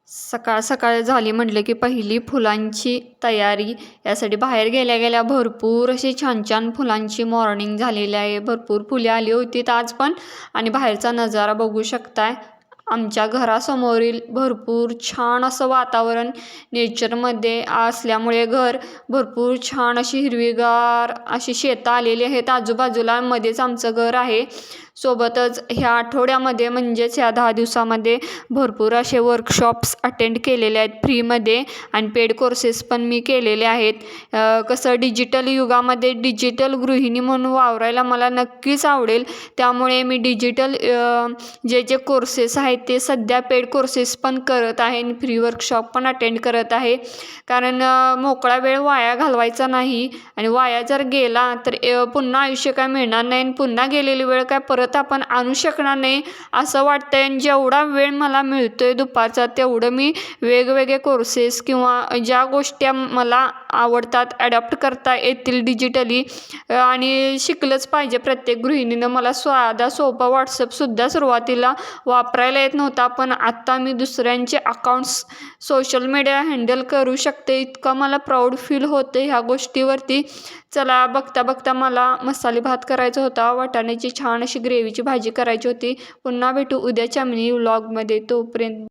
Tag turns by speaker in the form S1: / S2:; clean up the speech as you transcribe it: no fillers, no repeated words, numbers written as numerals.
S1: सकाळ सकाळ झाली म्हटलं की पहिली फुलांची तयारी. यासाठी बाहेर गेल्या गेल्या भरपूर अशी छान छान फुलांची मॉर्निंग झालेली आहे. भरपूर फुले आली होती आज पण. आणि बाहेरचा नजारा बघू शकताय. आमच्या घरासमोरील भरपूर छान असं वातावरण नेचरमध्ये असल्यामुळे भरपूर छान अशी हिरवीगार अशी शेतं आलेली आहेत आजूबाजूला. मध्येच आमचं घर आहे. सोबतच ह्या आठवड्यामध्ये म्हणजेच ह्या 10 दिवसामध्ये भरपूर असे वर्कशॉप्स अटेंड केलेले आहेत फ्रीमध्ये. आणि पेड कोर्सेस पण मी केलेले आहेत. कसं डिजिटल युगामध्ये डिजिटल गृहिणी म्हणून वावरायला मला नक्कीच आवडेल. त्यामुळे मी डिजिटल जे जे कोर्सेस आहेत ते सध्या पेड कोर्सेस पण करत आहे आणि फ्री वर्कशॉप पण अटेंड करत आहे. कारण मोकळा वेळ वाया घालवायचा नाही. आणि वाया जर गेला तर पुन्हा आयुष्य काय मिळणार नाही आणि पुन्हा गेलेली वेळ काय परत आपण आणू शकणार नाही असं वाटतंय. आणि जेवढा वेळ मला मिळतोय दुपारचा तेवढं मी वेगवेगळे कोर्सेस किंवा ज्या गोष्टी मला आवडतात ॲडॉप्ट करता येतील डिजिटली आणि शिकलंच पाहिजे. प्रत्येक गृहिणीनं मला साधा सोपा व्हॉट्सअपसुद्धा सुरुवातीला वापरायला येत नव्हता. पण आत्ता मी दुसऱ्यांचे अकाउंट्स सोशल मीडिया हँडल करू शकते. इतकं मला प्राऊड फील होते ह्या गोष्टीवरती. चला बघता बघता मला मसाले भात करायचा होता. वाटाण्याची छान अशी ग्रेव्हीची भाजी करायची होती. पुन्हा भेटू उद्याच्या मिनी व्लॉगमध्ये. तोपर्यंत